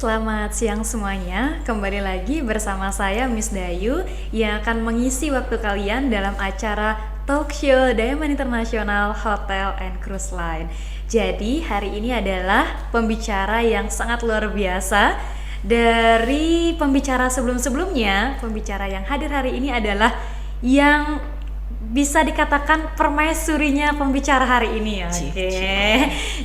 Selamat siang semuanya, kembali lagi bersama saya Miss Dayu yang akan mengisi waktu kalian dalam acara talk show Diamond International Hotel and Cruise Line. Jadi hari ini adalah pembicara yang sangat luar biasa. Dari pembicara sebelum-sebelumnya, pembicara yang hadir hari ini adalah yang bisa dikatakan permaisurinya pembicara hari ini ya.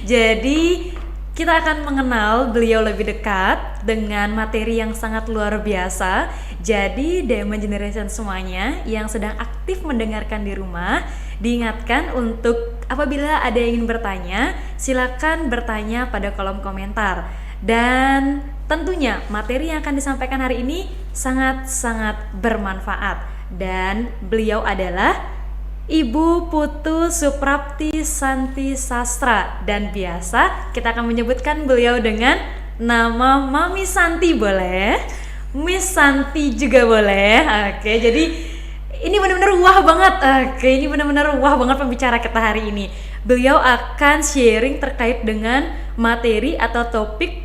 Jadi kita akan mengenal beliau lebih dekat dengan materi yang sangat luar biasa. Jadi Diamond Generation semuanya yang sedang aktif mendengarkan di rumah, diingatkan untuk apabila ada yang ingin bertanya, silakan bertanya pada kolom komentar. Dan tentunya materi yang akan disampaikan hari ini sangat-sangat bermanfaat. Dan beliau adalah Ibu Putu Suprapti Santi Sastra, dan biasa kita akan menyebutkan beliau dengan nama Mami Santi boleh, Miss Santi juga boleh. Oke, jadi ini benar-benar wah banget. Ini benar-benar wah banget pembicara kita hari ini. Beliau akan sharing terkait dengan materi atau topik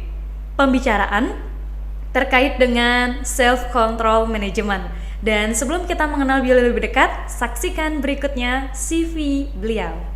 pembicaraan terkait dengan self control management. Dan sebelum kita mengenal beliau lebih dekat, saksikan berikutnya CV beliau.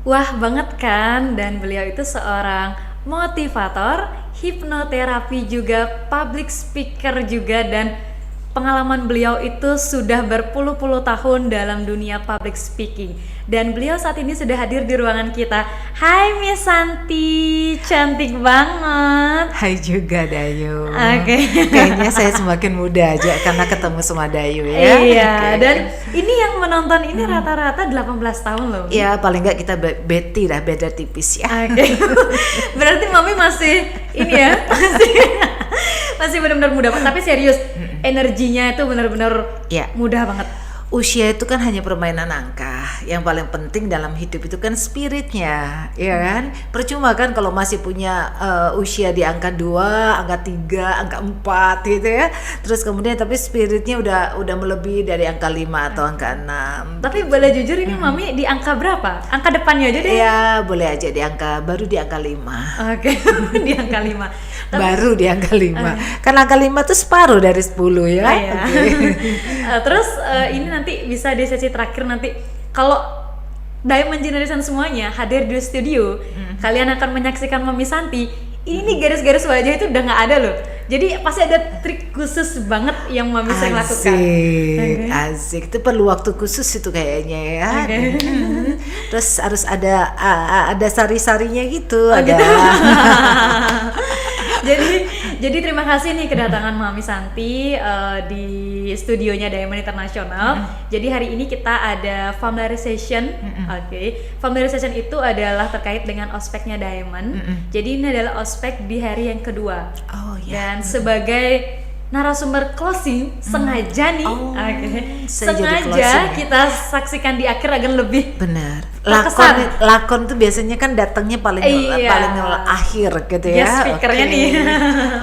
Wah banget kan, dan beliau itu seorang motivator, hipnoterapi juga, public speaker juga, dan pengalaman beliau itu sudah berpuluh-puluh tahun dalam dunia public speaking. Dan beliau saat ini sudah hadir di ruangan kita. Hai Miss Santi, cantik banget. Hai juga Dayu. Oke. Kayaknya saya semakin muda aja karena ketemu sama Dayu ya. Iya, dan ini yang menonton ini rata-rata 18 tahun loh. Ya paling nggak kita beti lah, beda tipis ya. Oke. Berarti Mami masih ini ya, masih benar-benar muda, tapi serius. Energinya itu benar-benar ya, mudah banget. Usia itu kan hanya permainan angka. Yang paling penting dalam hidup itu kan spiritnya, ya kan? Percuma kan kalau masih punya usia di angka 2, angka 3, angka 4 gitu ya. Terus kemudian tapi spiritnya udah melebihi dari angka 5 atau angka 6. Tapi boleh jujur ini Mami di angka berapa? Angka depannya aja deh. Ya, boleh aja baru di angka 5. Oke. Di angka 5. Baru di angka 5. Kan angka 5 tuh separuh dari 10 ya. Iya. Terus ini nanti bisa di sesi terakhir nanti kalau Diamond Generation semuanya hadir di studio, kalian akan menyaksikan Mami Santi. Ini garis-garis wajah itu udah nggak ada loh. Jadi pasti ada trik khusus banget yang Mami sering lakukan. Asik. Itu perlu waktu khusus itu kayaknya ya. Terus harus ada sari-sarinya gitu. Ada. Gitu. Jadi terima kasih nih kedatangan Mami Santi di studionya Diamond International. Jadi hari ini kita ada familiarization. Familiarization itu adalah terkait dengan ospeknya Diamond. Jadi ini adalah ospek di hari yang kedua. Oh ya. Dan sebagai narasumber closing sengaja nih, sengaja kita saksikan di akhir agar lebih benar. terkesan. Lakon tuh biasanya kan datangnya paling akhir gitu ya. Speakernya nih.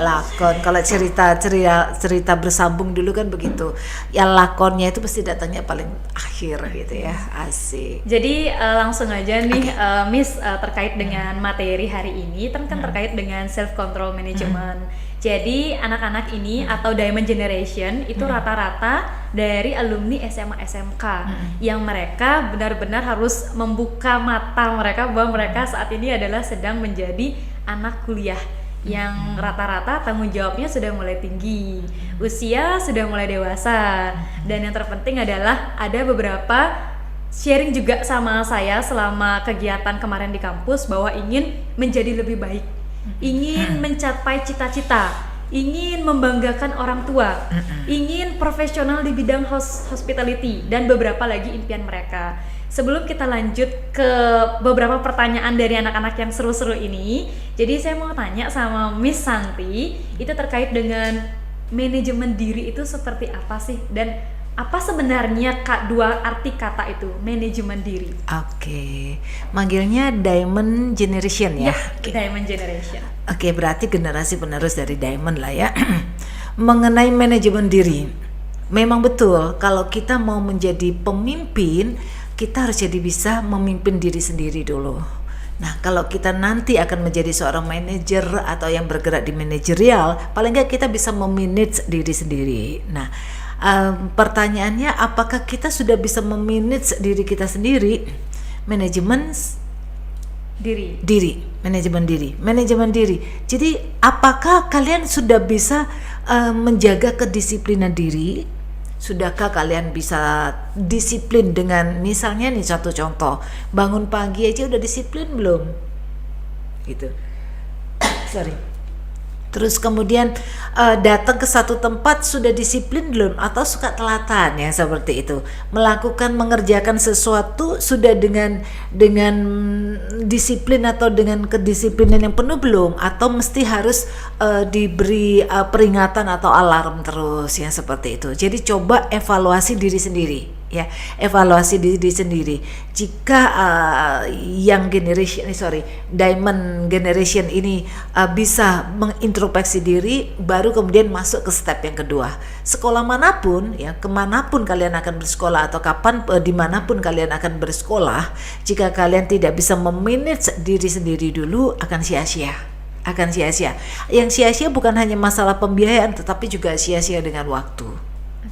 Lakon kalau cerita bersambung dulu kan begitu. Ya lakonnya itu pasti datangnya paling akhir gitu ya. Asik. Jadi langsung aja nih Miss terkait dengan materi hari ini kan terkait dengan self control management. Jadi anak-anak ini atau Diamond Generation itu rata-rata dari alumni SMA SMK yang mereka benar-benar harus membuka mata mereka bahwa mereka saat ini adalah sedang menjadi anak kuliah yang rata-rata tanggung jawabnya sudah mulai tinggi, usia sudah mulai dewasa, dan yang terpenting adalah ada beberapa sharing juga sama saya selama kegiatan kemarin di kampus bahwa ingin menjadi lebih baik, ingin mencapai cita-cita, ingin membanggakan orang tua, ingin profesional di bidang hospitality, dan beberapa lagi impian mereka. Sebelum kita lanjut ke beberapa pertanyaan dari anak-anak yang seru-seru ini, jadi saya mau tanya sama Miss Santi, itu terkait dengan manajemen diri itu seperti apa sih? Dan apa sebenarnya dua arti kata itu, manajemen diri? Oke, manggilnya Diamond Generation ya? Diamond Generation. Oke, berarti generasi penerus dari Diamond lah ya. Mengenai manajemen diri, memang betul kalau kita mau menjadi pemimpin, kita harus jadi bisa memimpin diri sendiri dulu. Nah, kalau kita nanti akan menjadi seorang manajer atau yang bergerak di manajerial, paling nggak kita bisa memanage diri sendiri. Nah, pertanyaannya apakah kita sudah bisa memanage diri kita sendiri? Manajemen diri. Jadi apakah kalian sudah bisa menjaga kedisiplinan diri? Sudahkah kalian bisa disiplin dengan, misalnya nih satu contoh, bangun pagi aja udah disiplin belum? Gitu. Terus kemudian datang ke satu tempat sudah disiplin belum, atau suka telatan ya seperti itu. Mengerjakan sesuatu sudah dengan disiplin atau dengan kedisiplinan yang penuh belum, atau mesti harus diberi peringatan atau alarm terus ya seperti itu. Jadi coba evaluasi diri sendiri. Ya, evaluasi diri sendiri. Jika Diamond Generation ini bisa mengintrospeksi diri, baru kemudian masuk ke step yang kedua. Sekolah manapun, ya, kemanapun kalian akan bersekolah atau dimanapun kalian akan bersekolah, jika kalian tidak bisa memanage diri sendiri dulu, akan sia-sia. Yang sia-sia bukan hanya masalah pembiayaan, tetapi juga sia-sia dengan waktu.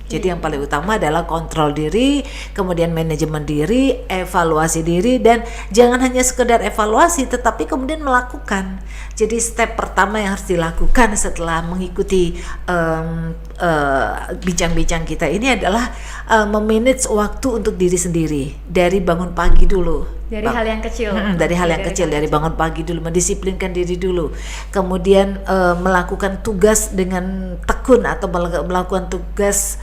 Jadi yang paling utama adalah kontrol diri, kemudian manajemen diri, evaluasi diri, dan jangan hanya sekedar evaluasi tetapi kemudian melakukan. Jadi step pertama yang harus dilakukan setelah mengikuti bincang-bincang kita ini adalah memanage waktu untuk diri sendiri dari bangun pagi dulu. Dari hal yang kecil. Dari bangun pagi dulu, mendisiplinkan diri dulu. Kemudian melakukan tugas dengan tekun atau melakukan tugas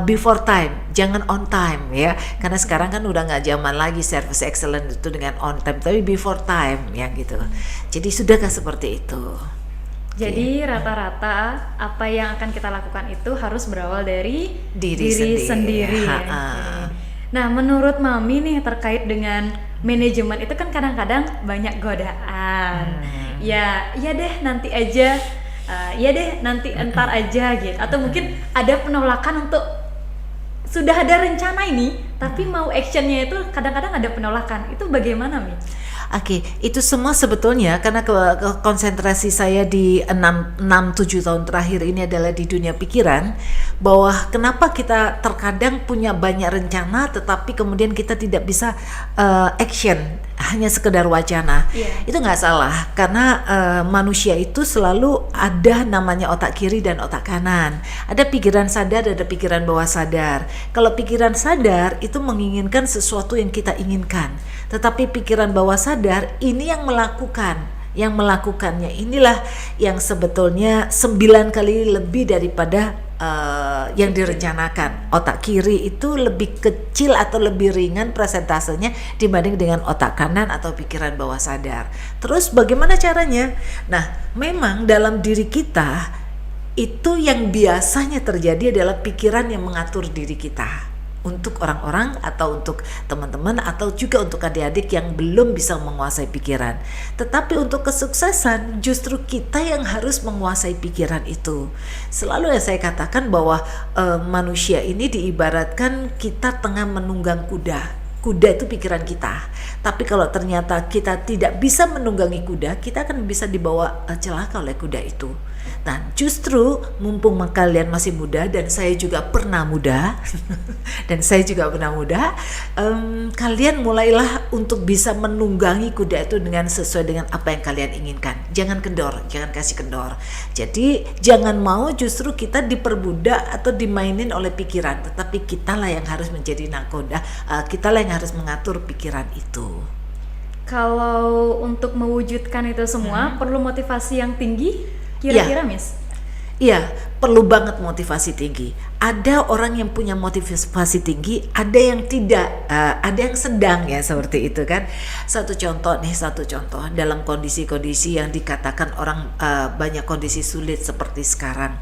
before time, jangan on time ya, karena sekarang kan udah nggak zaman lagi service excellent itu dengan on time, tapi before time ya gitu. Jadi sudahkah seperti itu? Jadi rata-rata apa yang akan kita lakukan itu harus berawal dari diri sendiri. Nah, menurut Mami nih terkait dengan manajemen itu kan kadang-kadang banyak godaan. Ya deh nanti aja. Entar aja gitu, atau mungkin ada penolakan untuk sudah ada rencana ini tapi mau actionnya itu kadang-kadang ada penolakan. Itu bagaimana, Mi? Oke, itu semua sebetulnya karena konsentrasi saya di 6-7 tahun terakhir ini adalah di dunia pikiran, bahwa kenapa kita terkadang punya banyak rencana tetapi kemudian kita tidak bisa action, hanya sekedar wacana. Itu nggak salah, karena manusia itu selalu ada namanya otak kiri dan otak kanan. Ada pikiran sadar, ada pikiran bawah sadar. Kalau pikiran sadar itu menginginkan sesuatu yang kita inginkan, tetapi pikiran bawah sadar ini yang melakukannya inilah yang sebetulnya 9 kali lebih daripada yang direncanakan. Otak kiri itu lebih kecil atau lebih ringan presentasenya dibanding dengan otak kanan atau pikiran bawah sadar. Terus bagaimana caranya? Nah, memang dalam diri kita itu yang biasanya terjadi adalah pikiran yang mengatur diri kita. Untuk orang-orang atau untuk teman-teman atau juga untuk adik-adik yang belum bisa menguasai pikiran. Tetapi untuk kesuksesan justru kita yang harus menguasai pikiran itu. Selalu yang saya katakan bahwa manusia ini diibaratkan kita tengah menunggang kuda. Kuda itu pikiran kita. Tapi kalau ternyata kita tidak bisa menunggangi kuda, kita akan bisa dibawa celaka oleh kuda itu. Nah, justru mumpung kalian masih muda dan saya juga pernah muda, dan saya juga pernah muda, kalian mulailah untuk bisa menunggangi kuda itu dengan sesuai dengan apa yang kalian inginkan. Jangan kendor, jangan kasih kendor. Jadi jangan mau justru kita diperbudak atau dimainin oleh pikiran, tetapi kitalah yang harus menjadi nakoda, kitalah yang harus mengatur pikiran itu. Kalau untuk mewujudkan itu semua perlu motivasi yang tinggi kira-kira, Miss? Iya, perlu banget motivasi tinggi. Ada orang yang punya motivasi tinggi, ada yang tidak, ada yang sedang ya seperti itu kan. Satu contoh dalam kondisi-kondisi yang dikatakan orang banyak kondisi sulit seperti sekarang.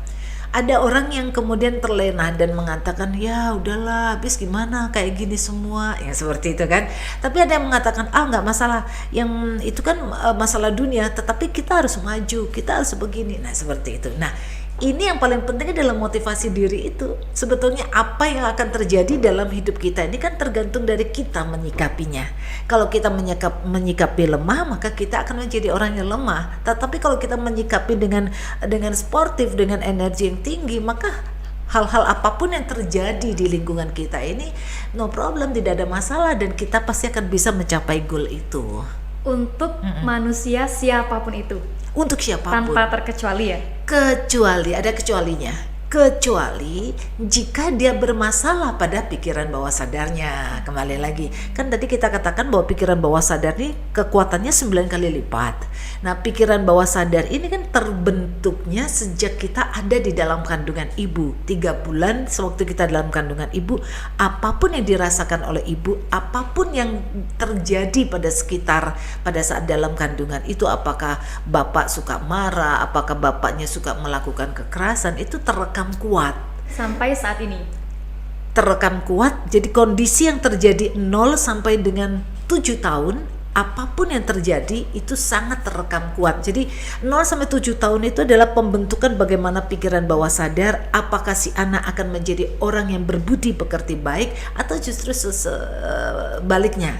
Ada orang yang kemudian terlena dan mengatakan ya udahlah habis gimana kayak gini semua ya seperti itu kan. Tapi ada yang mengatakan nggak masalah, yang itu kan masalah dunia, tetapi kita harus maju, kita harus begini. Nah seperti itu. Nah ini yang paling penting dalam motivasi diri itu. Sebetulnya apa yang akan terjadi dalam hidup kita ini kan tergantung dari kita menyikapinya. Kalau kita menyikapi lemah, maka kita akan menjadi orang yang lemah. Tetapi kalau kita menyikapi dengan sportif, dengan energi yang tinggi, maka hal-hal apapun yang terjadi di lingkungan kita ini no problem, tidak ada masalah, dan kita pasti akan bisa mencapai goal itu. Untuk manusia siapapun itu? Untuk siapapun. Tanpa terkecuali ya? Kecuali, ada kecualinya. Kecuali jika dia bermasalah pada pikiran bawah sadarnya. Kembali lagi, kan tadi kita katakan bahwa pikiran bawah sadar ini kekuatannya 9 kali lipat. Nah pikiran bawah sadar ini kan terbentuknya sejak kita ada di dalam kandungan ibu. 3 bulan sewaktu kita dalam kandungan ibu, apapun yang dirasakan oleh ibu, apapun yang terjadi pada sekitar pada saat dalam kandungan itu, apakah bapak suka marah, apakah bapaknya suka melakukan kekerasan, itu terekam kuat sampai saat ini, terekam kuat. Jadi kondisi yang terjadi 0 sampai dengan 7 tahun, apapun yang terjadi itu sangat terekam kuat. Jadi 0 sampai 7 tahun itu adalah pembentukan bagaimana pikiran bawah sadar, apakah si anak akan menjadi orang yang berbudi pekerti baik atau justru sebaliknya.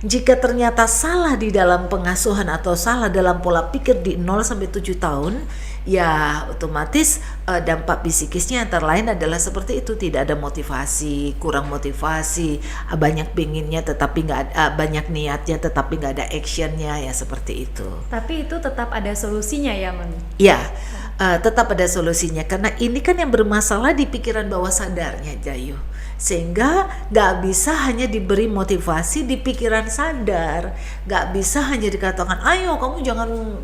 Jika ternyata salah di dalam pengasuhan atau salah dalam pola pikir di 0 sampai 7 tahun, ya otomatis dampak psikisnya antara lain adalah seperti itu. Tidak ada motivasi, kurang motivasi, banyak pengennya tetapi nggak ada, banyak niatnya tetapi nggak ada actionnya, ya seperti itu. Tapi itu tetap ada solusinya ya, Mami? Ya, tetap ada solusinya, karena ini kan yang bermasalah di pikiran bawah sadarnya, Jayu. Sehingga gak bisa hanya diberi motivasi di pikiran sadar, gak bisa hanya dikatakan ayo kamu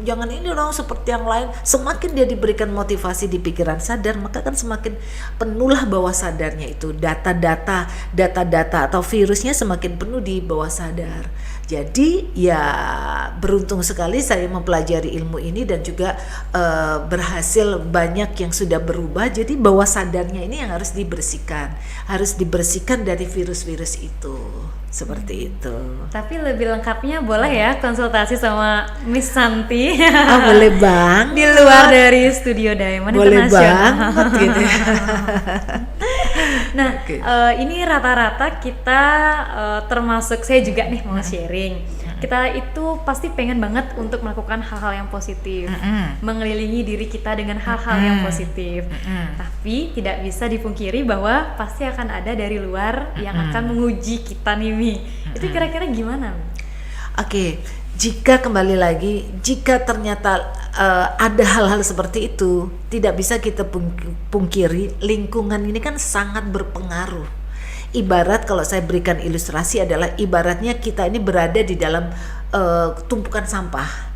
jangan ini dong seperti yang lain. Semakin dia diberikan motivasi di pikiran sadar, maka kan semakin penuhlah bawah sadarnya itu, data-data atau virusnya semakin penuh di bawah sadar. Jadi ya beruntung sekali saya mempelajari ilmu ini dan juga berhasil banyak yang sudah berubah. Jadi bawah sadarnya ini yang harus dibersihkan dari virus-virus itu. Seperti itu. Tapi lebih lengkapnya boleh ya konsultasi sama Miss Santi. Boleh bang. Di luar dari Studio Diamond boleh Internasional. Banget, gitu. Nah, ini rata-rata kita termasuk saya juga nih mau sharing. Kita itu pasti pengen banget untuk melakukan hal-hal yang positif, mengelilingi diri kita dengan hal-hal yang positif. Tapi tidak bisa dipungkiri bahwa pasti akan ada dari luar yang akan menguji kita nih, Mi. Itu kira-kira gimana? Oke, jika kembali lagi, jika ternyata ada hal-hal seperti itu, tidak bisa kita pungkiri lingkungan ini kan sangat berpengaruh. Ibarat kalau saya berikan ilustrasi adalah ibaratnya kita ini berada di dalam tumpukan sampah.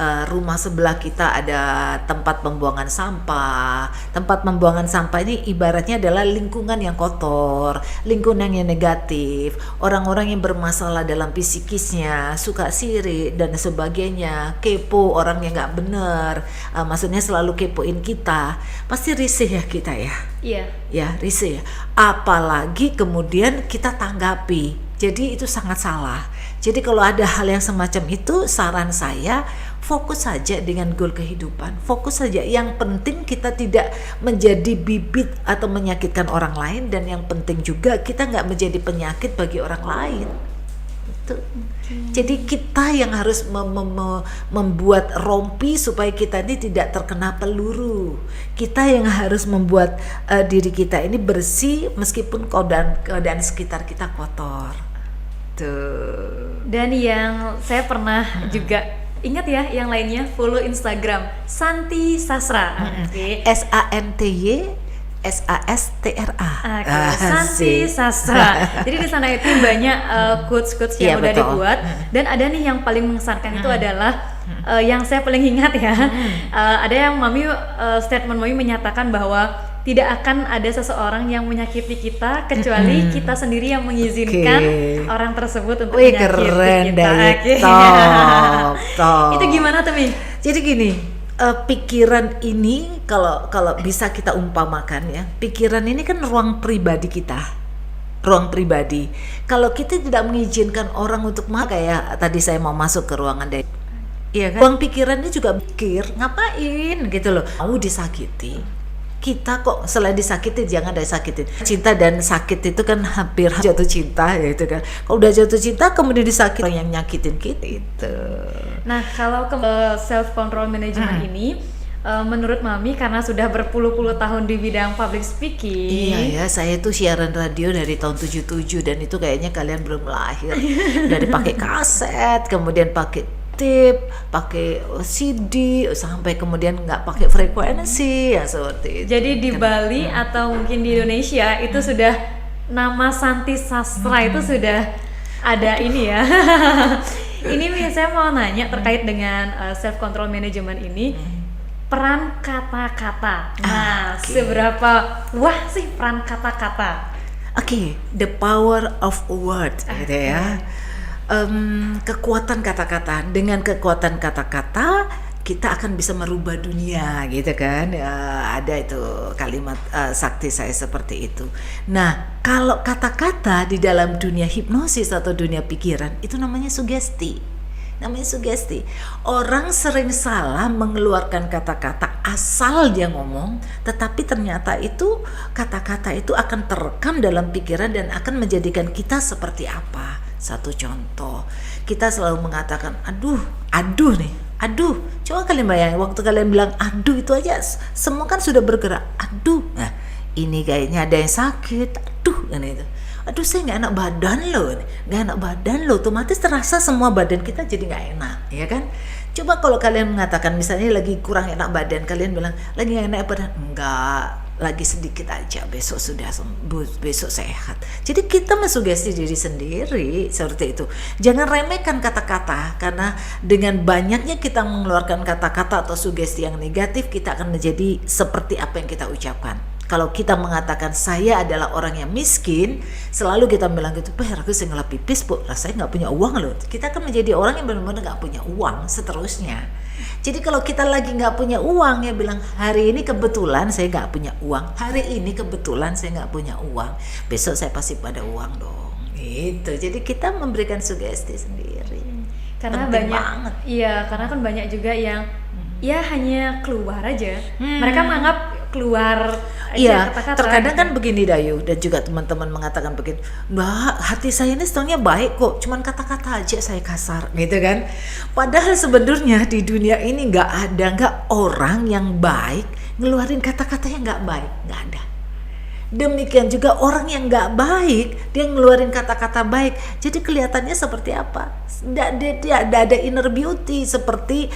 Rumah sebelah kita ada tempat pembuangan sampah. Tempat pembuangan sampah ini ibaratnya adalah lingkungan yang kotor, lingkungan yang negatif, orang-orang yang bermasalah dalam psikisnya, suka sirik dan sebagainya, kepo, orang yang nggak benar, maksudnya selalu kepoin kita, pasti risih ya kita ya. Iya. Ya risih ya. Apalagi kemudian kita tanggapi. Jadi itu sangat salah. Jadi kalau ada hal yang semacam itu, saran saya fokus saja dengan goal kehidupan. Fokus saja. Yang penting kita tidak menjadi bibit atau menyakitkan orang lain, dan yang penting juga kita nggak menjadi penyakit bagi orang lain. Itu. Jadi kita yang harus membuat rompi supaya kita ini tidak terkena peluru. Kita yang harus membuat diri kita ini bersih meskipun keadaan sekitar kita kotor. Tuh. Dan yang saya pernah juga ingat ya, yang lainnya follow Instagram Santi Sastra. Oke. SANTY Santi Sastra. Jadi di sana itu banyak quotes-quotes yang udah betul. dibuat, dan ada nih yang paling mengesankan itu adalah yang saya paling ingat ya. Ada yang statement Mami menyatakan bahwa tidak akan ada seseorang yang menyakiti kita kecuali kita sendiri yang mengizinkan orang tersebut untuk Wih, menyakiti keren kita. deh. Top. Itu gimana tuh, Mi? Jadi gini, pikiran ini kalau bisa kita umpamakan ya, pikiran ini kan ruang pribadi kita, ruang pribadi. Kalau kita tidak mengizinkan orang untuk kayak tadi saya mau masuk ke ruangan dari, iya kan? Ruang pikirannya juga pikir ngapain gitu loh, mau disakiti. Kita kok selain disakitin jangan disakitin. Cinta dan sakit itu kan hampir jatuh cinta ya itu kan. Kalau udah jatuh cinta kemudian disakiti orang yang nyakitin kita itu. Nah, kalau ke self control management ini, menurut Mami karena sudah berpuluh-puluh tahun di bidang public speaking. Iya ya, saya tuh siaran radio dari tahun 77 dan itu kayaknya kalian belum lahir. Dari pakai kaset, kemudian pakai tape, pakai CD, sampai kemudian nggak pakai frekuensi ya seperti itu. Jadi di Bali atau mungkin di Indonesia itu sudah nama Santi Sastra itu sudah ada ini ya. Ini saya mau nanya terkait dengan self control management ini, peran kata-kata. Nah, seberapa wah sih peran kata-kata? Oke, the power of a word gitu ya. Kekuatan kata-kata, dengan kekuatan kata-kata kita akan bisa merubah dunia gitu kan. Ada itu kalimat sakti saya seperti itu. Nah, kalau kata-kata di dalam dunia hipnosis atau dunia pikiran itu namanya sugesti. Orang sering salah mengeluarkan kata-kata asal dia ngomong, tetapi ternyata itu kata-kata itu akan terekam dalam pikiran dan akan menjadikan kita seperti apa. Satu contoh, kita selalu mengatakan aduh nih, aduh. Coba kalian bayangin waktu kalian bilang aduh itu aja semua kan sudah bergerak. Aduh, nah ini kayaknya ada yang sakit. Aduh, kan itu. Aduh saya nggak enak badan loh, otomatis terasa semua badan kita jadi nggak enak, ya kan? Coba kalau kalian mengatakan misalnya lagi kurang enak badan, kalian bilang lagi nggak enak badan, enggak, lagi sedikit aja, besok sudah sembuh, besok sehat. Jadi kita mensugesti diri sendiri seperti itu. Jangan remehkan kata-kata, karena dengan banyaknya kita mengeluarkan kata-kata atau sugesti yang negatif, kita akan menjadi seperti apa yang kita ucapkan. Kalau kita mengatakan saya adalah orang yang miskin, selalu kita bilang gitu, aku sih ngelap pipis bu, rasanya nggak punya uang loh. Kita akan menjadi orang yang benar-benar nggak punya uang, seterusnya. Jadi kalau kita lagi nggak punya uang, ya bilang hari ini kebetulan saya nggak punya uang, hari ini kebetulan saya nggak punya uang, besok saya pasti pada uang dong. Itu. Jadi kita memberikan sugesti sendiri. Karena penting banyak, banget. iya, karena kan banyak juga yang ya hanya keluar aja. Mereka menganggap keluar aja Iya, kata-kata. terkadang gitu. kan begini Dayu, dan juga teman-teman mengatakan begini, Mbak, hati saya ini setengahnya baik kok, cuman kata-kata aja saya kasar, gitu kan. Padahal sebenarnya di dunia ini nggak orang yang baik ngeluarin kata-kata yang nggak baik, nggak ada. Demikian juga orang yang nggak baik dia ngeluarin kata-kata baik, jadi kelihatannya seperti apa? Tidak ada inner beauty, seperti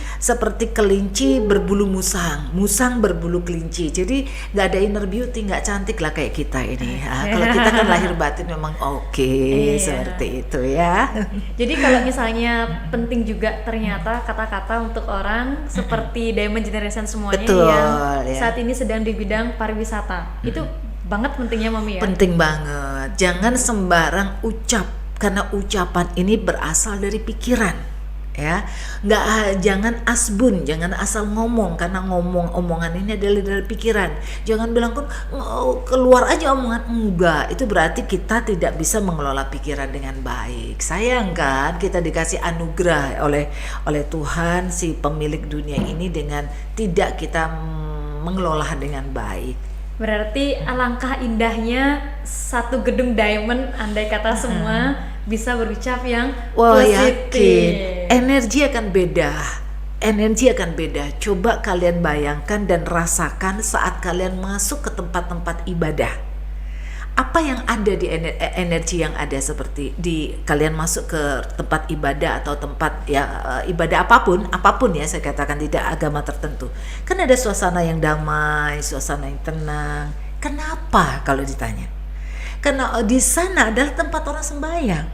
kelinci berbulu musang berbulu kelinci. Jadi nggak ada inner beauty, nggak cantik lah kayak kita ini. Kalau kita kan lahir batin memang oke, seperti itu ya. Jadi kalau misalnya penting juga ternyata kata-kata untuk orang seperti Diamond Generation semuanya Betul, yang ya. saat ini sedang di bidang pariwisata, itu banget pentingnya Mami ya. Penting banget. Jangan sembarang ucap, karena ucapan ini berasal dari pikiran, ya. Jangan asbun, jangan asal ngomong, karena omongan ini adalah dari pikiran. Jangan bilang kan keluar aja omongan, enggak. Itu berarti kita tidak bisa mengelola pikiran dengan baik. Sayang kan kita dikasih anugerah oleh Tuhan si pemilik dunia ini dengan tidak kita mengelola dengan baik. Berarti alangkah indahnya satu gedung diamond, andai kata semua bisa berucap yang Wah, positif. yakin. Energi akan beda. Energi akan beda. Coba kalian bayangkan dan rasakan saat kalian masuk ke tempat-tempat ibadah. Apa yang ada di energi yang ada seperti di kalian masuk ke tempat ibadah atau tempat ibadah apapun ya, saya katakan tidak agama tertentu. Kan ada suasana yang damai, suasana yang tenang. Kenapa kalau ditanya? Karena di sana adalah tempat orang sembahyang.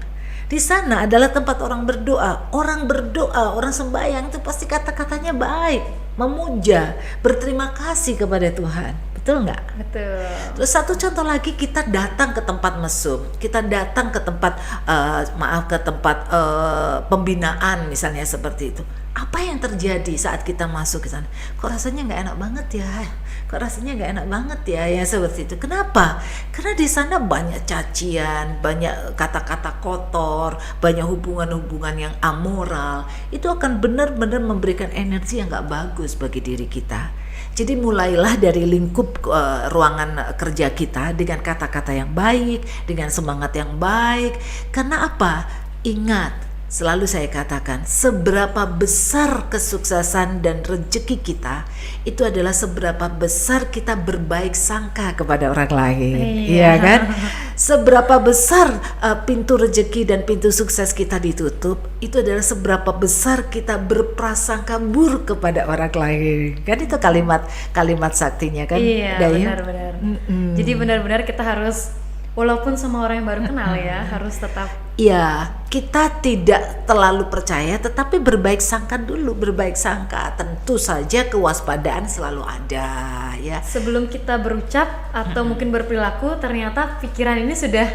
Di sana adalah tempat orang berdoa. Orang berdoa, orang sembahyang itu pasti kata-katanya baik, memuja, berterima kasih kepada Tuhan. Betul nggak? Betul. Terus satu contoh lagi, kita datang ke tempat mesum, kita datang ke tempat pembinaan misalnya seperti itu. Apa yang terjadi saat kita masuk ke sana? Kok rasanya nggak enak banget ya? Kok rasanya nggak enak banget ya? Ya seperti itu. Kenapa? Karena di sana banyak cacian, banyak kata-kata kotor, banyak hubungan-hubungan yang amoral. Itu akan benar-benar memberikan energi yang nggak bagus bagi diri kita. Jadi mulailah dari lingkup ruangan kerja kita dengan kata-kata yang baik, dengan semangat yang baik. Karena apa? Ingat, selalu saya katakan, seberapa besar kesuksesan dan rezeki kita, itu adalah seberapa besar kita berbaik sangka kepada orang lain. Iya kan? Seberapa besar pintu rezeki dan pintu sukses kita ditutup, itu adalah seberapa besar kita berprasangka buruk kepada orang lain. Kan itu kalimat saktinya kan? Iya, Dayu? benar-benar. Jadi benar-benar kita harus, walaupun sama orang yang baru kenal ya, harus tetap. Ya, kita tidak terlalu percaya, tetapi berbaik sangka dulu. Berbaik sangka, tentu saja kewaspadaan selalu ada ya. Sebelum kita berucap atau mungkin berperilaku, ternyata pikiran ini sudah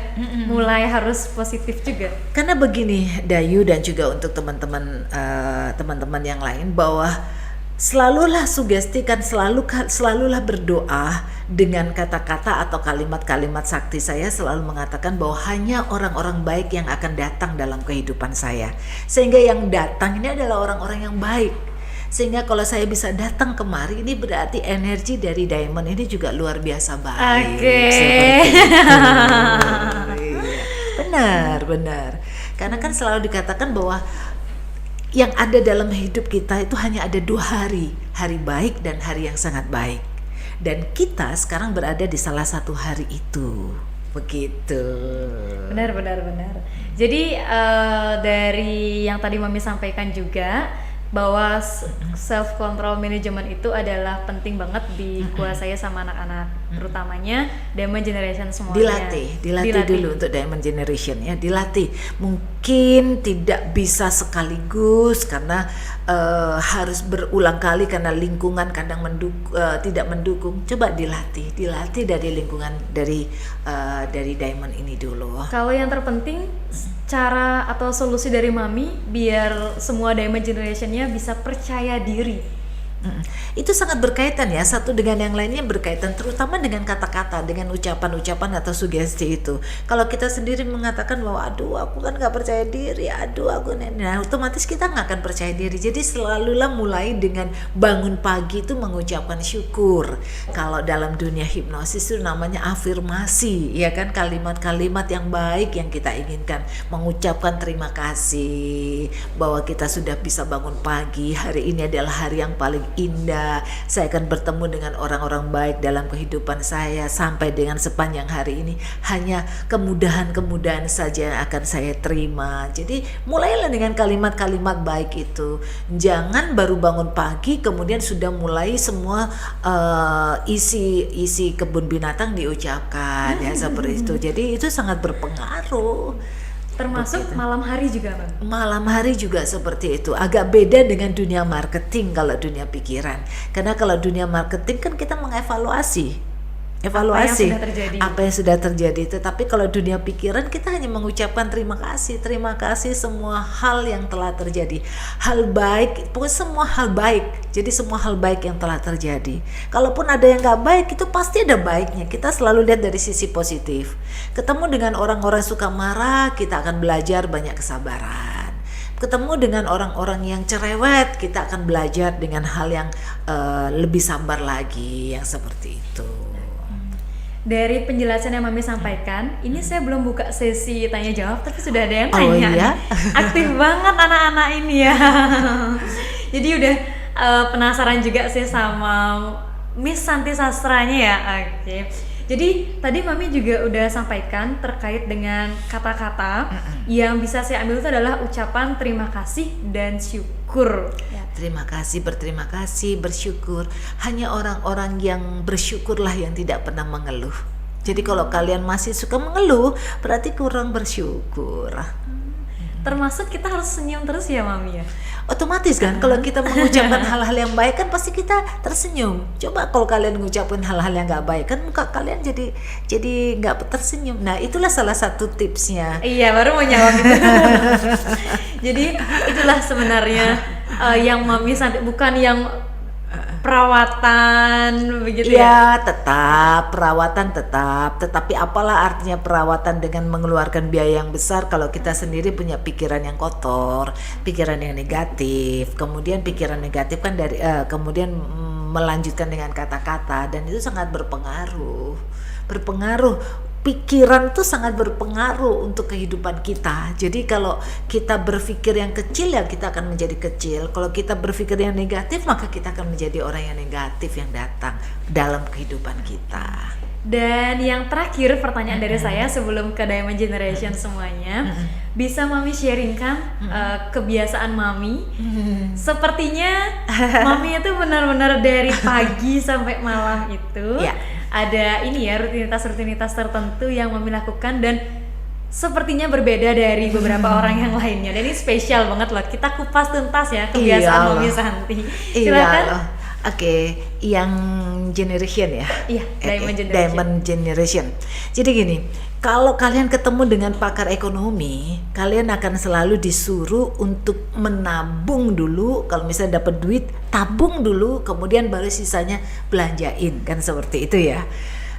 mulai harus positif juga. Karena begini Dayu dan juga untuk teman-teman yang lain, bahwa selalulah sugestikan, selalulah berdoa dengan kata-kata atau kalimat-kalimat sakti. Saya selalu mengatakan bahwa hanya orang-orang baik yang akan datang dalam kehidupan saya, sehingga yang datang ini adalah orang-orang yang baik. Sehingga kalau saya bisa datang kemari, ini berarti energi dari Diamond ini juga luar biasa baik. Oke. Benar. Karena kan selalu dikatakan bahwa yang ada dalam hidup kita itu hanya ada 2 hari, hari baik dan hari yang sangat baik. Dan kita sekarang berada di salah satu hari itu, begitu. Benar. Jadi dari yang tadi Mami sampaikan juga, bahwa self control management itu adalah penting banget dikuasai sama anak-anak, terutamanya Diamond Generation semuanya. Dilatih dulu untuk Diamond Generation ya, dilatih. Mungkin tidak bisa sekaligus karena harus berulang kali karena lingkungan kadang tidak mendukung. Coba dilatih dari lingkungan dari Diamond ini dulu. Kalau yang terpenting, cara atau solusi dari Mami biar semua Diamond Generation-nya bisa percaya diri. Itu sangat berkaitan ya, satu dengan yang lainnya berkaitan, terutama dengan kata-kata, dengan ucapan-ucapan atau sugesti itu. Kalau kita sendiri mengatakan bahwa aduh aku kan gak percaya diri, nah otomatis kita gak akan percaya diri. Jadi selalulah mulai dengan bangun pagi itu mengucapkan syukur. Kalau dalam dunia hipnosis itu namanya afirmasi, ya kan, kalimat-kalimat yang baik yang kita inginkan, mengucapkan terima kasih bahwa kita sudah bisa bangun pagi, hari ini adalah hari yang paling indah, saya akan bertemu dengan orang-orang baik dalam kehidupan saya sampai dengan sepanjang hari ini, hanya kemudahan-kemudahan saja yang akan saya terima. Jadi mulailah dengan kalimat-kalimat baik itu. Jangan baru bangun pagi kemudian sudah mulai semua isi kebun binatang diucapkan ya seperti itu. Jadi itu sangat berpengaruh. Termasuk malam hari juga, Bang. Malam hari juga seperti itu. Agak beda dengan dunia marketing kalau dunia pikiran. Karena kalau dunia marketing kan kita mengevaluasi apa yang sudah terjadi. Tetapi kalau dunia pikiran kita hanya mengucapkan terima kasih semua hal yang telah terjadi, hal baik, pokoknya semua hal baik. Jadi semua hal baik yang telah terjadi. Kalaupun ada yang nggak baik, itu pasti ada baiknya. Kita selalu lihat dari sisi positif. Ketemu dengan orang-orang suka marah, kita akan belajar banyak kesabaran. Ketemu dengan orang-orang yang cerewet, kita akan belajar dengan hal yang lebih sabar lagi, yang seperti itu. Dari penjelasan yang Mami sampaikan, ini saya belum buka sesi tanya jawab, tapi sudah ada yang Oh, nanya iya? nih. Aktif banget anak-anak ini ya. Jadi udah penasaran juga sih sama Miss Santi Sastranya ya. Oke. Jadi tadi Mami juga udah sampaikan terkait dengan kata-kata yang bisa saya ambil itu adalah ucapan terima kasih dan syukur. Ya. Terima kasih, berterima kasih, bersyukur. Hanya orang-orang yang bersyukurlah yang tidak pernah mengeluh. Jadi kalau kalian masih suka mengeluh, berarti kurang bersyukur. Termasuk kita harus senyum terus ya Mami ya. Otomatis kan kalau kita mengucapkan hal-hal yang baik kan pasti kita tersenyum. Coba kalau kalian mengucapkan hal-hal yang nggak baik kan muka kalian jadi nggak tersenyum. Nah itulah salah satu tipsnya. Iya, baru mau jawab itu. Jadi itulah sebenarnya yang Mami Santi, bukan yang perawatan begitu ya. Ya tetap perawatan tetap, tetapi apalah artinya perawatan dengan mengeluarkan biaya yang besar kalau kita sendiri punya pikiran yang kotor, pikiran yang negatif. Kemudian pikiran negatif kan dari kemudian melanjutkan dengan kata-kata, dan itu sangat berpengaruh. Pikiran itu sangat berpengaruh untuk kehidupan kita. Jadi kalau kita berpikir yang kecil ya kita akan menjadi kecil. Kalau kita berpikir yang negatif maka kita akan menjadi orang yang negatif yang datang dalam kehidupan kita. Dan yang terakhir pertanyaan dari saya sebelum ke Diamond Generation semuanya, bisa Mami sharingkan kebiasaan Mami? Sepertinya Mami itu benar-benar dari pagi sampai malam itu ada ini ya rutinitas tertentu yang Mami lakukan dan sepertinya berbeda dari beberapa orang yang lainnya. Dan ini spesial banget loh. Kita kupas tuntas ya kebiasaan Mami Santi. Silakan. Oke, yang generation ya? Iya, Diamond Generation. Jadi gini, kalau kalian ketemu dengan pakar ekonomi, kalian akan selalu disuruh untuk menabung dulu. Kalau misalnya dapat duit, tabung dulu, kemudian baru sisanya belanjain, kan seperti itu ya.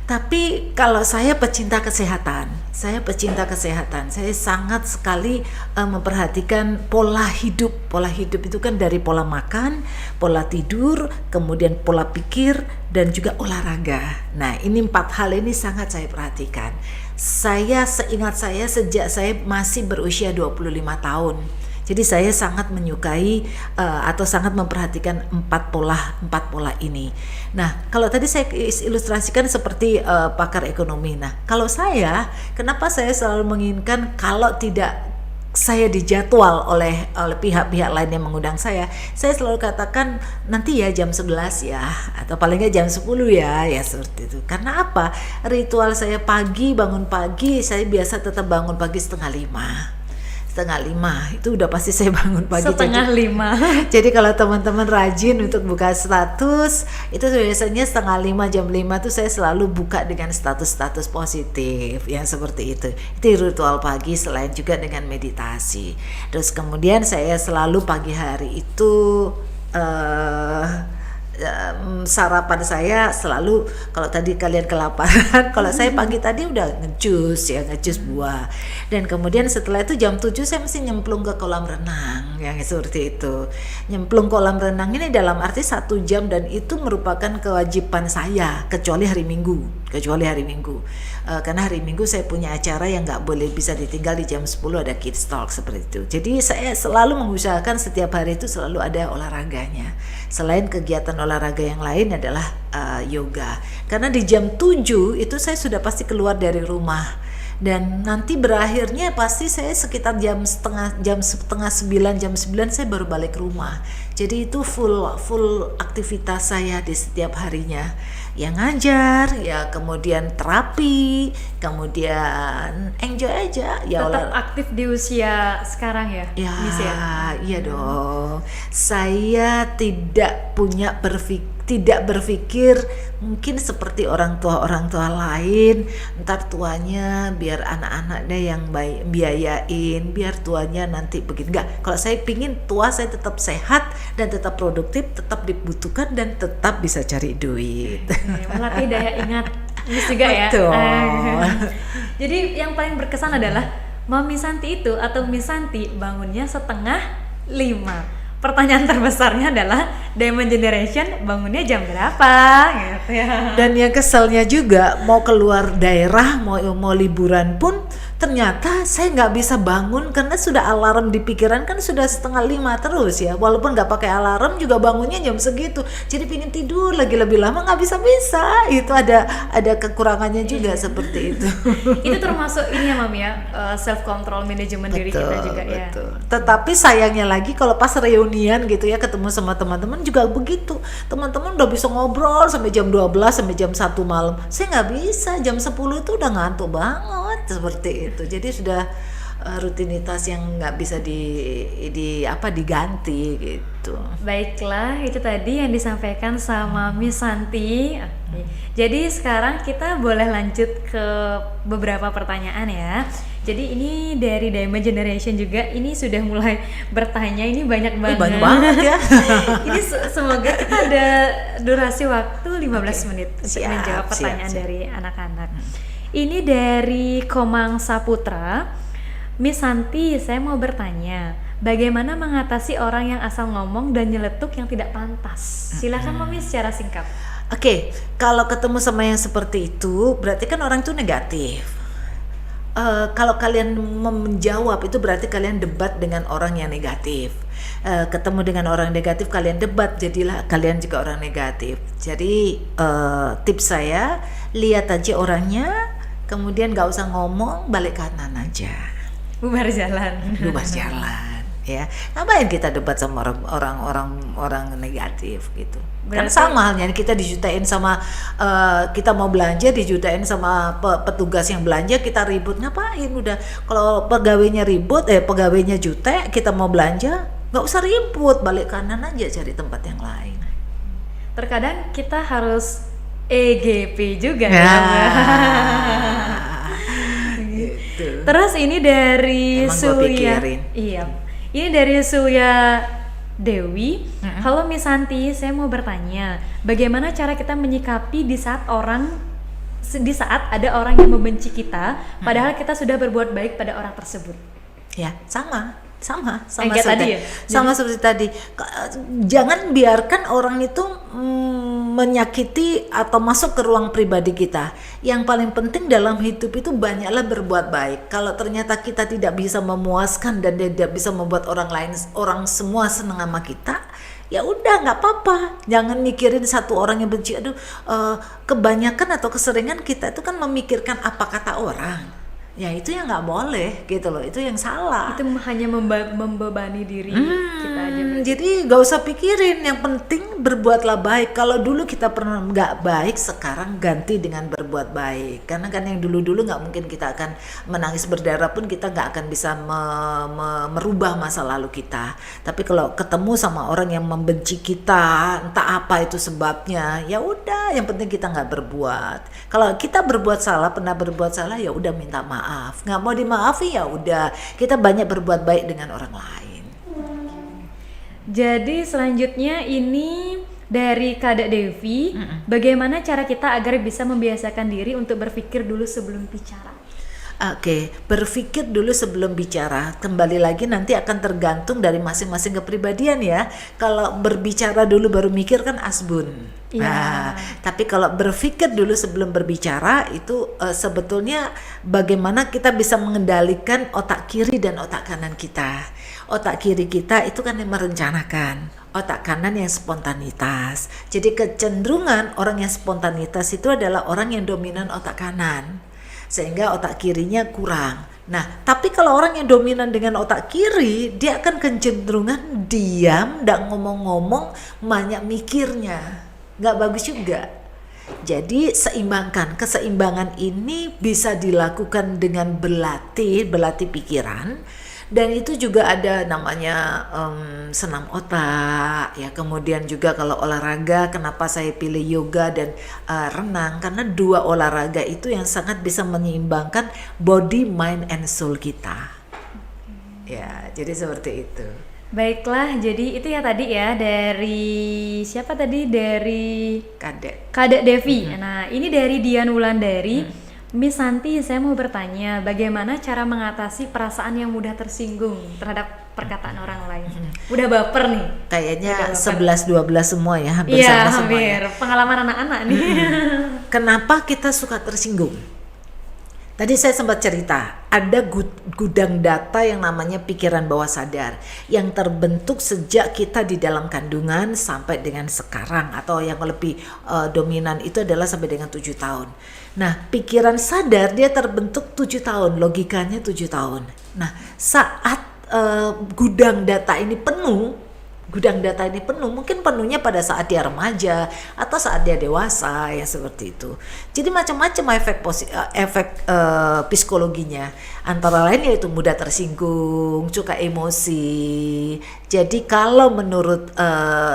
Tapi kalau saya pecinta kesehatan, saya sangat sekali memperhatikan pola hidup. Pola hidup itu kan dari pola makan, pola tidur, kemudian pola pikir, dan juga olahraga. Nah, ini 4 hal ini sangat saya perhatikan. Seingat saya sejak saya masih berusia 25 tahun. Jadi saya sangat menyukai atau sangat memperhatikan 4 pola ini. Nah, kalau tadi saya ilustrasikan seperti pakar ekonomi. Nah, kalau saya, kenapa saya selalu menginginkan kalau tidak saya dijadwal oleh pihak-pihak lain yang mengundang saya selalu katakan nanti ya jam 11 ya, atau paling nggak jam 10 ya seperti itu. Karena apa? Ritual saya bangun pagi, saya biasa tetap bangun pagi setengah 5 itu udah pasti saya bangun pagi setengah 5. Jadi kalau teman-teman rajin untuk buka status itu biasanya setengah 5 jam 5 tuh saya selalu buka dengan status positif yang seperti itu ritual pagi, selain juga dengan meditasi. Terus kemudian saya selalu pagi hari itu sarapan saya selalu, kalau tadi kalian kelaparan, kalau saya pagi tadi udah ngejus buah, dan kemudian setelah itu jam 7 saya mesti nyemplung ke kolam renang yang seperti itu. Nyemplung kolam renang ini dalam arti 1 jam, dan itu merupakan kewajiban saya kecuali hari Minggu. Karena hari Minggu saya punya acara yang nggak boleh bisa ditinggal. Di jam 10 ada kids talk seperti itu. Jadi saya selalu mengusahakan setiap hari itu selalu ada olahraganya. Selain kegiatan olahraga yang lain adalah yoga. Karena di jam 7 itu saya sudah pasti keluar dari rumah, dan nanti berakhirnya pasti saya sekitar jam setengah 9, jam 9 saya baru balik rumah. Jadi itu full aktivitas saya di setiap harinya. Yang ngajar, ya kemudian terapi, kemudian enjoy aja. Ya tetap aktif di usia sekarang ya? Miss ya? Iya dong. Saya tidak berpikir mungkin seperti orang tua lain, ntar tuanya biar anak-anaknya yang biayain, biar tuanya nanti begini. Enggak, kalau saya pingin tua saya tetap sehat dan tetap produktif, tetap dibutuhkan dan tetap bisa cari duit. Melatih daya ingat Miss juga ya. Betul. Jadi yang paling berkesan adalah Mami Santi itu atau Miss Santi bangunnya setengah 5. pertanyaan terbesarnya adalah Diamond Generation bangunnya jam berapa gitu ya. Dan yang keselnya juga mau keluar daerah, mau liburan pun ternyata saya nggak bisa bangun karena sudah alarm di pikiran kan sudah 4:30 terus ya. Walaupun nggak pakai alarm juga bangunnya jam segitu. Jadi pingin tidur lagi lebih lama nggak bisa. Itu ada kekurangannya juga seperti itu. Itu termasuk ini ya Mami ya, self control manajemen diri kita juga ya. Betul. Tetapi sayangnya lagi kalau pas reunian gitu ya ketemu sama teman-teman juga begitu. Teman-teman udah bisa ngobrol sampai jam 12 sampai jam 1 malam. Saya nggak bisa, jam 10 itu udah ngantuk banget seperti itu. Jadi sudah rutinitas yang nggak bisa diganti gitu. Baiklah, itu tadi yang disampaikan sama Miss Santi. Oke. Jadi sekarang kita boleh lanjut ke beberapa pertanyaan ya. Jadi ini dari Diamond Generation juga, ini sudah mulai bertanya, ini banyak banget. Banyak banget ya. Ini semoga kita ada durasi waktu 15 menit untuk menjawab pertanyaan dari anak-anak. Ini dari Komang Saputra. Miss Santi, saya mau bertanya, bagaimana mengatasi orang yang asal ngomong dan nyeletuk yang tidak pantas? Silakan Mami secara singkat. Oke, kalau ketemu sama yang seperti itu, berarti kan orang itu negatif. Kalau kalian menjawab itu berarti kalian debat dengan orang yang negatif. Ketemu dengan orang negatif kalian debat, jadilah kalian juga orang negatif. Jadi tips saya, lihat aja orangnya, kemudian gak usah ngomong, balik kanan aja. Bubar jalan. Bubar jalan. Ya, ngapain kita debat sama orang negatif gitu. Kan sama halnya kita dijutain sama kita mau belanja dijutain sama petugas yang belanja, kita ribut, ngapain? Udah kalau pegawainya jutek, kita mau belanja nggak usah ribut, balik kanan aja, cari tempat yang lain. Terkadang kita harus EGP juga gitu. Terus ini dari Suya. Iya. Ini dari Suya Dewi. Halo Miss Santi, saya mau bertanya, bagaimana cara kita menyikapi di saat ada orang yang membenci kita, padahal kita sudah berbuat baik pada orang tersebut? Ya, sama seperti tadi. Jangan biarkan orang itu menyakiti atau masuk ke ruang pribadi kita. Yang paling penting dalam hidup itu banyaklah berbuat baik. Kalau ternyata kita tidak bisa memuaskan dan tidak bisa membuat orang semua senang sama kita, ya udah nggak apa-apa. Jangan mikirin satu orang yang benci. Kebanyakan atau keseringan kita itu kan memikirkan apa kata orang. Ya itu yang nggak boleh gitu loh, itu yang salah. Itu hanya membebani diri kita aja. Jadi gak usah pikirin, yang penting berbuatlah baik. Kalau dulu kita pernah nggak baik, sekarang ganti dengan berbuat baik. Karena kan yang dulu-dulu nggak mungkin kita akan menangis berdarah pun kita nggak akan bisa merubah masa lalu kita. Tapi kalau ketemu sama orang yang membenci kita, entah apa itu sebabnya, ya udah, yang penting kita nggak berbuat. Kalau kita pernah berbuat salah, ya udah minta maaf. Nggak mau dimaafi, ya udah, kita banyak berbuat baik dengan orang lain. Jadi selanjutnya ini dari Kak Devi, bagaimana cara kita agar bisa membiasakan diri untuk berpikir dulu sebelum bicara? Oke, berpikir dulu sebelum bicara. Kembali lagi nanti akan tergantung dari masing-masing kepribadian ya. Kalau berbicara dulu baru mikir kan asbun. Nah, tapi kalau berpikir dulu sebelum berbicara itu sebetulnya bagaimana kita bisa mengendalikan otak kiri dan otak kanan kita. Otak kiri kita itu kan yang merencanakan, otak kanan yang spontanitas. Jadi kecenderungan orang yang spontanitas itu adalah orang yang dominan otak kanan, sehingga otak kirinya kurang. Nah, tapi kalau orang yang dominan dengan otak kiri, dia akan kecenderungan diam, nggak ngomong-ngomong, banyak mikirnya, nggak bagus juga. Jadi keseimbangan ini bisa dilakukan dengan berlatih pikiran. Dan itu juga ada namanya senam otak ya. Kemudian juga kalau olahraga, kenapa saya pilih yoga dan renang, karena dua olahraga itu yang sangat bisa menyeimbangkan body, mind, and soul kita. Ya, jadi seperti itu. Baiklah, jadi itu ya tadi ya dari siapa tadi? Dari Kadek Devi. Nah, ini dari Dian Wulandari. Miss Santi, saya mau bertanya, bagaimana cara mengatasi perasaan yang mudah tersinggung terhadap perkataan orang lain. Udah baper nih. Kayaknya Udah 11-12 semua ya, hampir Iya, sama semua hampir. ya. Pengalaman anak-anak nih. Kenapa kita suka tersinggung? Tadi saya sempat cerita, ada gudang data yang namanya pikiran bawah sadar yang terbentuk sejak kita di dalam kandungan sampai dengan sekarang, atau yang lebih dominan itu adalah sampai dengan 7 tahun. Nah, pikiran sadar dia terbentuk 7 tahun, logikanya 7 tahun. Nah, saat gudang data ini penuh, mungkin penuhnya pada saat dia remaja atau saat dia dewasa, ya seperti itu. Jadi macam-macam efek psikologinya, antara lain yaitu mudah tersinggung, suka emosi. Jadi kalau menurut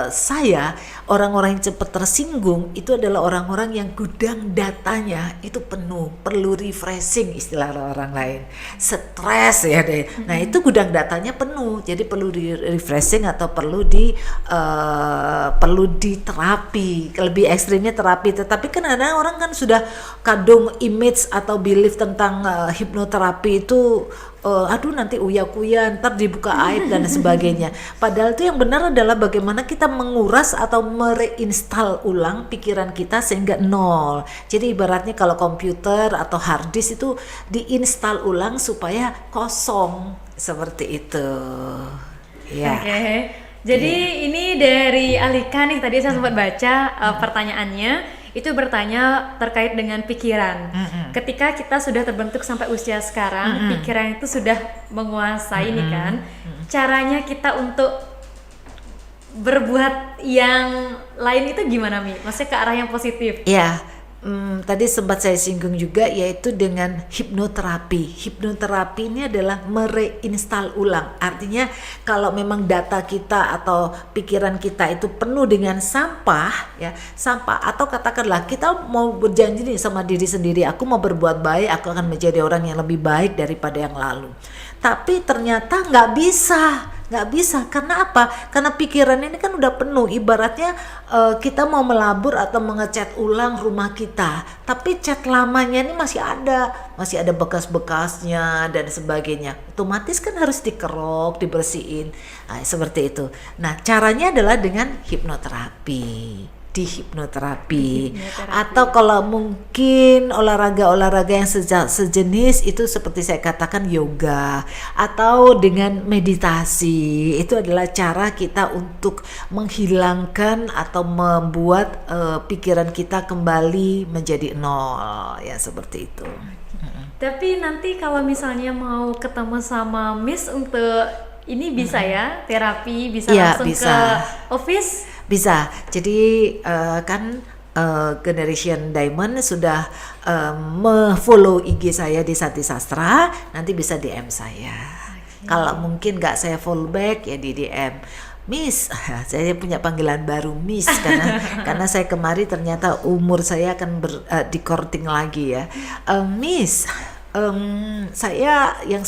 saya, orang-orang yang cepat tersinggung itu adalah orang-orang yang gudang datanya itu penuh, perlu refreshing istilah orang lain, stres ya deh. Nah itu gudang datanya penuh, jadi perlu di refreshing atau perlu diterapi. Lebih ekstrimnya terapi. Tetapi kan ada orang kan sudah kadung image atau belief tentang hipnoterapi itu aduh nanti uya-kuya, ntar dibuka aib dan sebagainya. Padahal itu yang benar adalah bagaimana kita menguras atau mereinstall ulang pikiran kita sehingga nol. Jadi ibaratnya kalau komputer atau hard disk itu diinstal ulang supaya kosong, seperti itu. Ya. Oke. Jadi ini dari Alika nih, tadi saya sempat baca pertanyaannya. Itu bertanya terkait dengan pikiran. Ketika kita sudah terbentuk sampai usia sekarang, pikiran itu sudah menguasai nih kan. Caranya kita untuk berbuat yang lain itu gimana, Mi? Maksudnya ke arah yang positif? Ya, tadi sempat saya singgung juga, yaitu dengan hipnoterapi. Hipnoterapi ini adalah mereinstall ulang. Artinya kalau memang data kita atau pikiran kita itu penuh dengan sampah, atau katakanlah kita mau berjanji nih sama diri sendiri, aku mau berbuat baik, aku akan menjadi orang yang lebih baik daripada yang lalu. Tapi ternyata nggak bisa. Karena apa? Karena pikiran ini kan udah penuh. Ibaratnya kita mau melabur atau mengecat ulang rumah kita, tapi cat lamanya ini masih ada bekas-bekasnya dan sebagainya. Otomatis kan harus dikerok, dibersihin, seperti itu. Nah, caranya adalah dengan hipnoterapi. Di hipnoterapi. Atau kalau mungkin olahraga yang sejenis itu seperti saya katakan yoga, atau dengan meditasi. Itu adalah cara kita untuk menghilangkan atau membuat pikiran kita kembali menjadi nol, ya seperti itu. Tapi nanti kalau misalnya mau ketemu sama Miss untuk ini bisa ya, terapi bisa Ya, langsung bisa. ke office? Bisa. Jadi kan Generation Diamond sudah follow IG saya di Santi Sastra, nanti bisa DM saya. Kalau mungkin nggak saya follow back ya di DM. Miss, saya punya panggilan baru Miss karena saya kemarin ternyata umur saya akan di courting lagi ya. Miss, saya yang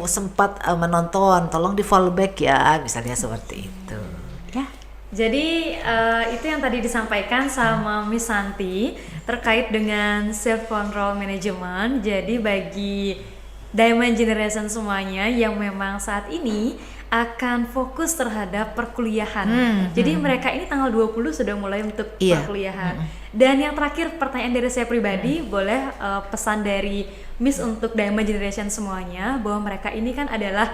sempat menonton, tolong di follow back ya, misalnya seperti itu. Ya. Jadi itu yang tadi disampaikan sama Miss Santi terkait dengan self control management. Jadi bagi Diamond Generation semuanya yang memang saat ini akan fokus terhadap perkuliahan. Jadi mereka ini tanggal 20 sudah mulai untuk perkuliahan. Dan yang terakhir, pertanyaan dari saya pribadi, boleh pesan dari Miss untuk Diamond Generation semuanya bahwa mereka ini kan adalah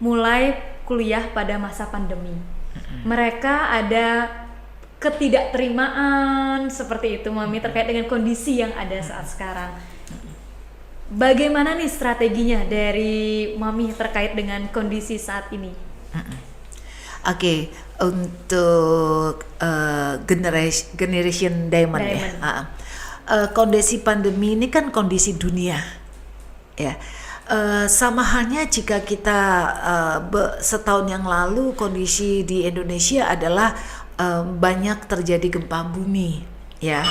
mulai kuliah pada masa pandemi. Mereka ada ketidakterimaan seperti itu, Mami, terkait dengan kondisi yang ada saat sekarang. Bagaimana nih strateginya dari Mami terkait dengan kondisi saat ini? Oke, untuk generation Diamond. Ya. Kondisi pandemi ini kan kondisi dunia, ya. Sama halnya jika kita setahun yang lalu kondisi di Indonesia adalah banyak terjadi gempa bumi, ya.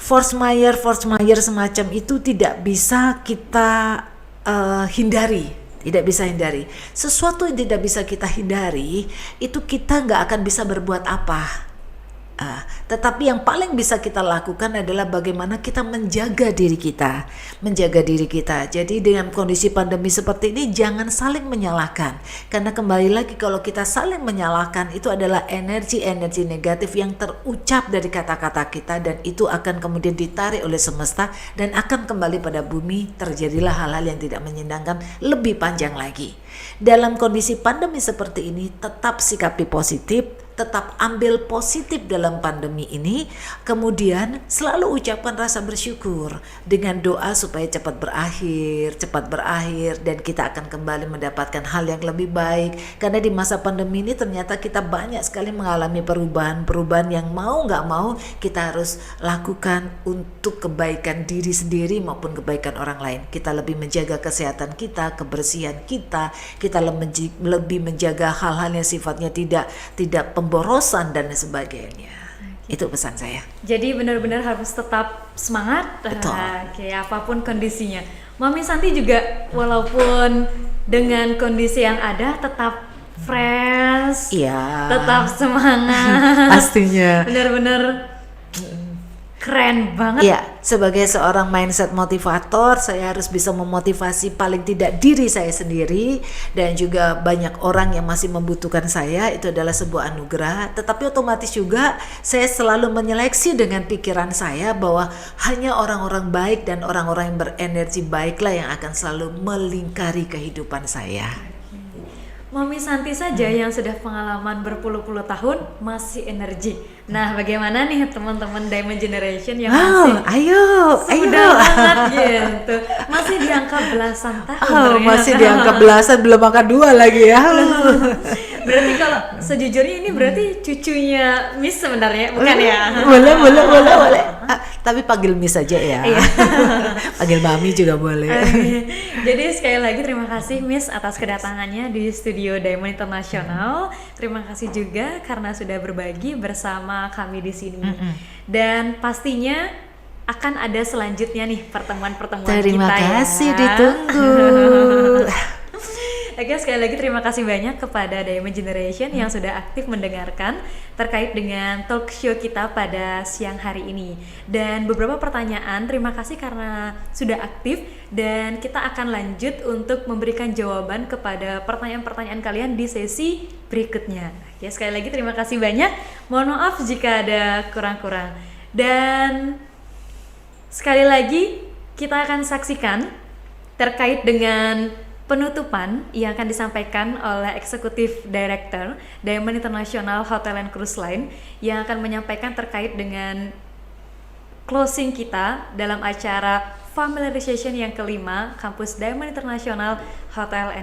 Force majeure semacam itu tidak bisa kita hindari. Tidak bisa hindari. Sesuatu yang tidak bisa kita hindari, itu kita nggak akan bisa berbuat apa. Tetapi yang paling bisa kita lakukan adalah bagaimana kita menjaga diri kita. Jadi dengan kondisi pandemi seperti ini jangan saling menyalahkan. Karena kembali lagi kalau kita saling menyalahkan itu adalah energi-energi negatif yang terucap dari kata-kata kita, dan itu akan kemudian ditarik oleh semesta dan akan kembali pada bumi. Terjadilah hal-hal yang tidak menyenangkan lebih panjang lagi. Dalam kondisi pandemi seperti ini tetap sikapi positif, tetap ambil positif dalam pandemi ini, kemudian selalu ucapkan rasa bersyukur dengan doa supaya cepat berakhir dan kita akan kembali mendapatkan hal yang lebih baik. Karena di masa pandemi ini ternyata kita banyak sekali mengalami perubahan yang mau nggak mau kita harus lakukan untuk kebaikan diri sendiri maupun kebaikan orang lain. Kita lebih menjaga kesehatan kita, kebersihan kita lebih menjaga hal-hal yang sifatnya tidak pemborosan dan sebagainya. Itu pesan saya. Jadi benar-benar harus tetap semangat. Betul. Kayak apapun kondisinya. Mami Santi juga walaupun dengan kondisi yang ada tetap fresh, Iya. tetap semangat. Pastinya. Benar-benar keren banget. Iya, sebagai seorang mindset motivator, saya harus bisa memotivasi paling tidak diri saya sendiri dan juga banyak orang yang masih membutuhkan saya. Itu adalah sebuah anugerah. Tetapi otomatis juga saya selalu menyeleksi dengan pikiran saya bahwa hanya orang-orang baik dan orang-orang yang berenergi baiklah yang akan selalu melingkari kehidupan saya. Mami Santi saja yang sudah pengalaman berpuluh-puluh tahun masih energi. Nah, bagaimana nih teman-teman Diamond Generation yang masih ayo. banget gitu, masih di angka belasan tahun. Masih di angka belasan, belum angka 2 lagi ya. Berarti kalau sejujurnya ini berarti cucunya Miss sebenarnya, bukan ya? Boleh. Tapi panggil Miss aja ya. Panggil Mami juga boleh. Jadi sekali lagi terima kasih Miss atas kedatangannya di studio Diamond International. Terima kasih juga karena sudah berbagi bersama kami di sini. Dan pastinya akan ada selanjutnya nih pertemuan-pertemuan kita ya. Terima kasih, ditunggu. Oke, sekali lagi terima kasih banyak kepada Diamond Generation yang sudah aktif mendengarkan terkait dengan talk show kita pada siang hari ini. Dan beberapa pertanyaan, terima kasih karena sudah aktif dan kita akan lanjut untuk memberikan jawaban kepada pertanyaan-pertanyaan kalian di sesi berikutnya. Ya, sekali lagi terima kasih banyak. Mohon maaf jika ada kurang-kurang. Dan sekali lagi kita akan saksikan terkait dengan penutupan yang akan disampaikan oleh Eksekutif Director Diamond International Hotel and Cruise Line yang akan menyampaikan terkait dengan closing kita dalam acara familiarization yang kelima Kampus Diamond International Hotel and